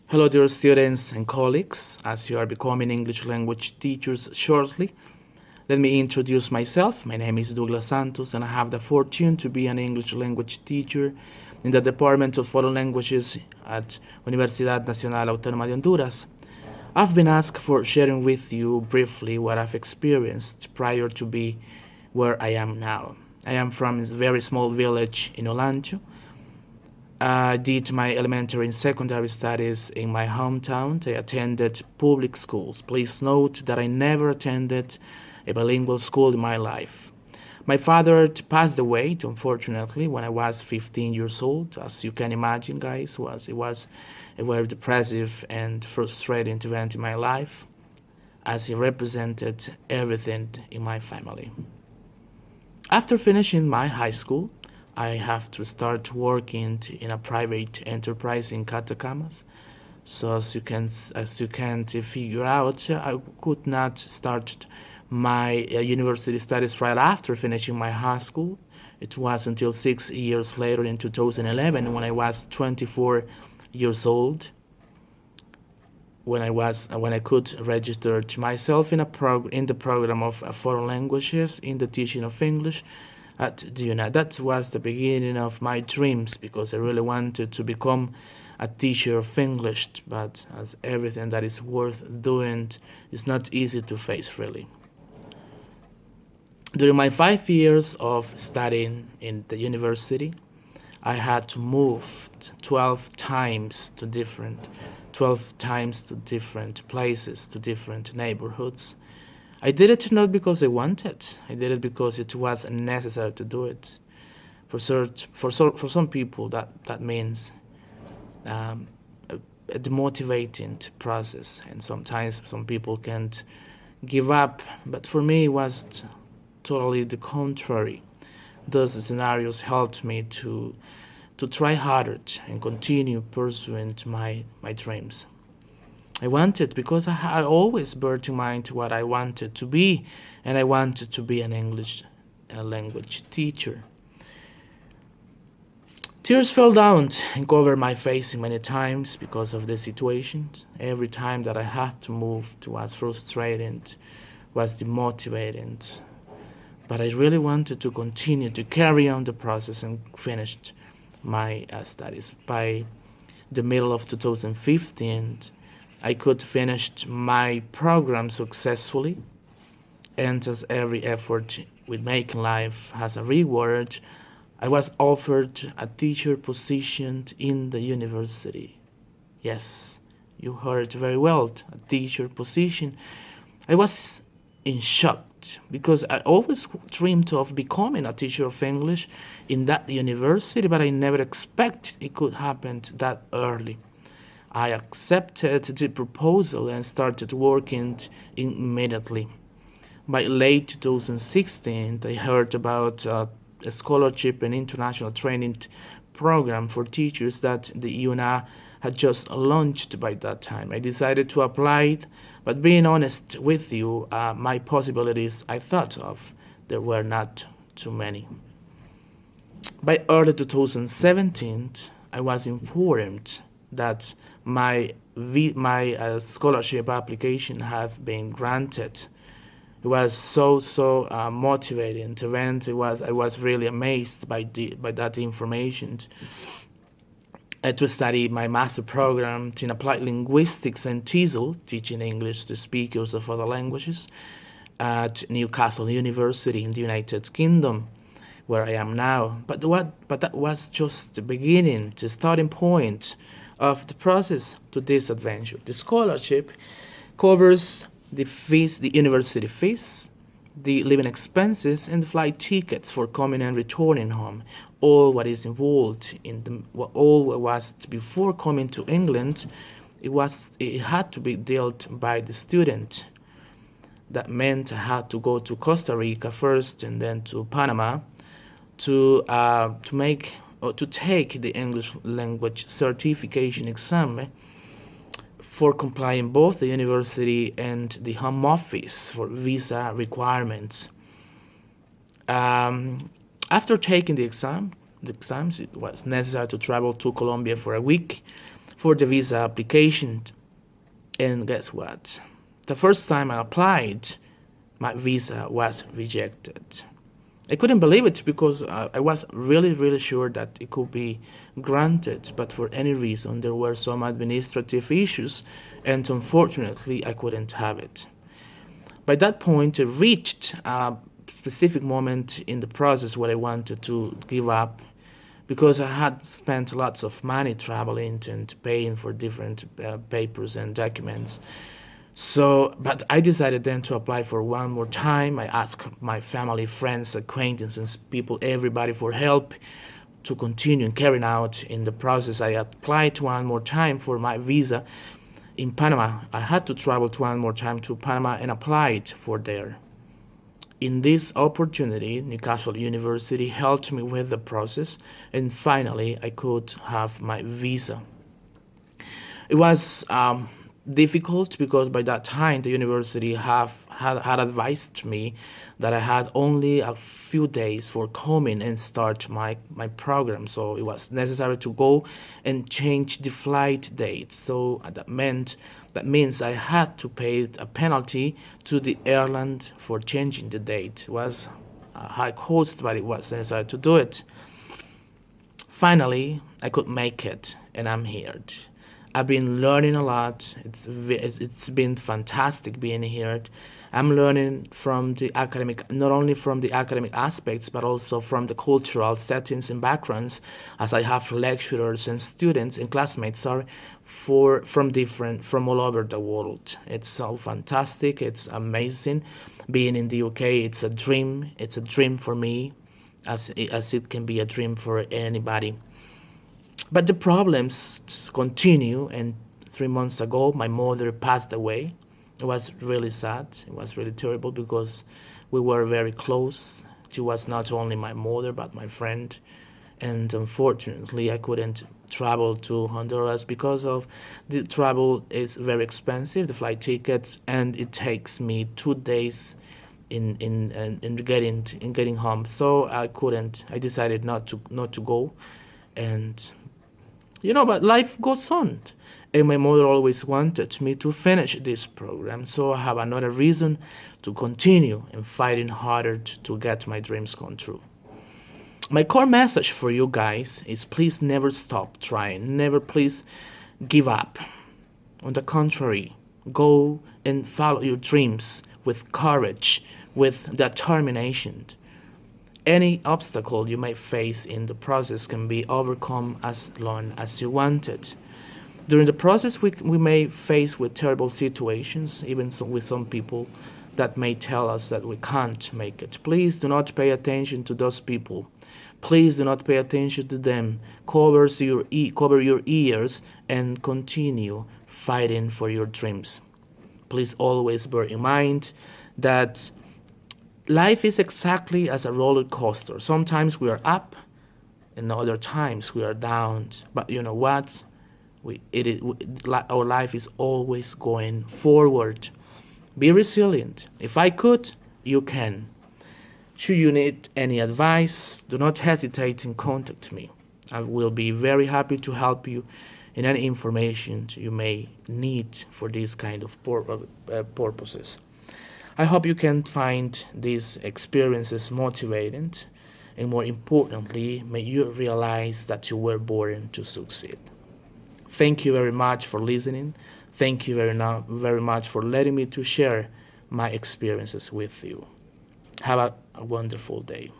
Hello, dear students and colleagues. As you are becoming English language teachers shortly, let me introduce myself. My name is Douglas Santos, and I have the fortune to be an English language teacher in the Department of Foreign Languages at Universidad Nacional Autónoma de Honduras. I've been asked for sharing with you briefly what I've experienced prior to be where I am now. I am from a very small village in Olancho. I did my elementary and secondary studies in my hometown. I attended public schools. Please note that I never attended a bilingual school in my life. My father passed away, unfortunately, when I was 15 years old. As you can imagine, guys, it was a very depressive and frustrating event in my life, as he represented everything in my family. After finishing my high school, I have to start working in a private enterprise in Catacamas. So as you can figure out, I could not start my university studies right after finishing my high school. It was until 6 years later in 2011 when I was 24 years old when I could register to myself in the program of foreign languages in the teaching of English at the UNA. That was the beginning of my dreams because I really wanted to become a teacher of English, but as everything that is worth doing is not easy to face really. During my 5 years of studying in the university, I had to move 12 times to different places, to different neighborhoods. I did it not because I wanted. I did it because it was necessary to do it. For some people, that means a demotivating process, and sometimes some people can't give up. But for me, it was totally the contrary. Those scenarios helped me to try harder and continue pursuing my dreams. I wanted because I always bear in mind what I wanted to be, and I wanted to be an English language teacher. Tears fell down and covered my face many times because of the situation. Every time that I had to move, it was frustrating, was demotivating. But I really wanted to continue to carry on the process and finished my studies. By the middle of 2015, I could finish my program successfully, and as every effort we make in life has a reward, I was offered a teacher position in the university. Yes, you heard very well, a teacher position. I was in shock because I always dreamed of becoming a teacher of English in that university, but I never expected it could happen that early. I accepted the proposal and started working immediately. By late 2016, I heard about a scholarship and international training program for teachers that the UNA had just launched by that time. I decided to apply, but being honest with you, my possibilities I thought of, there were not too many. By early 2017, I was informed that my scholarship application had been granted. It was so motivating event. I was really amazed by that information. To study my master program in applied linguistics and TESOL, teaching English to speakers of other languages, at Newcastle University in the United Kingdom, where I am now. But that was just the beginning, the starting point of the process to this adventure. The scholarship covers the fees, the university fees, the living expenses, and the flight tickets for coming and returning home. All what is involved in all what was before coming to England, it had to be dealt by the student. That meant I had to go to Costa Rica first and then to Panama to take the English language certification exam for complying both the university and the home office for visa requirements. After taking the exams, it was necessary to travel to Colombia for a week for the visa application. And guess what? The first time I applied, my visa was rejected. I couldn't believe it because I was really, really sure that it could be granted, but for any reason there were some administrative issues, and unfortunately I couldn't have it. By that point, I reached a specific moment in the process where I wanted to give up because I had spent lots of money traveling and paying for different papers and documents. So, but I decided then to apply for one more time. I asked my family, friends, acquaintances, people, everybody for help to continue carrying out in the process. I applied one more time for my visa in Panama. I had to travel one more time to Panama and applied for there. In this opportunity, Newcastle University helped me with the process, and finally I could have my visa. It was difficult because by that time the university had advised me that I had only a few days for coming and start my program. So it was necessary to go and change the flight date. So that means I had to pay a penalty to the airline for changing the date. It was a high cost, but it was necessary to do it. Finally, I could make it, and I'm here. I've been learning a lot. It's been fantastic being here. I'm learning from the academic, not only from the academic aspects, but also from the cultural settings and backgrounds, as I have lecturers and students and classmates, sorry, from all over the world. It's so fantastic. It's amazing. Being in the UK, it's a dream. It's a dream for me, as it can be a dream for anybody. But the problems continue, and 3 months ago, my mother passed away. It was really sad. It was really terrible because we were very close. She was not only my mother, but my friend. And unfortunately, I couldn't travel to Honduras because of the travel is very expensive, the flight tickets, and it takes me 2 days in getting home. So I couldn't. I decided not to go, and but life goes on. And my mother always wanted me to finish this program, so I have another reason to continue and fighting harder to get my dreams come true. My core message for you guys is please never stop trying, never please give up. On the contrary, go and follow your dreams with courage, with determination. Any obstacle you may face in the process can be overcome as long as you want it. During the process, we may face with terrible situations, even with some people that may tell us that we can't make it. Please do not pay attention to those people. Please do not pay attention to them. Cover your ears and continue fighting for your dreams. Please always bear in mind that life is exactly as a roller coaster. Sometimes we are up, and other times we are down. But you know what? Our life is always going forward. Be resilient. If I could, you can. Should you need any advice, do not hesitate and contact me. I will be very happy to help you in any information you may need for these kind of purposes. I hope you can find these experiences motivating, and more importantly, may you realize that you were born to succeed. Thank you very much for listening. Thank you very much for letting me to share my experiences with you. Have a wonderful day.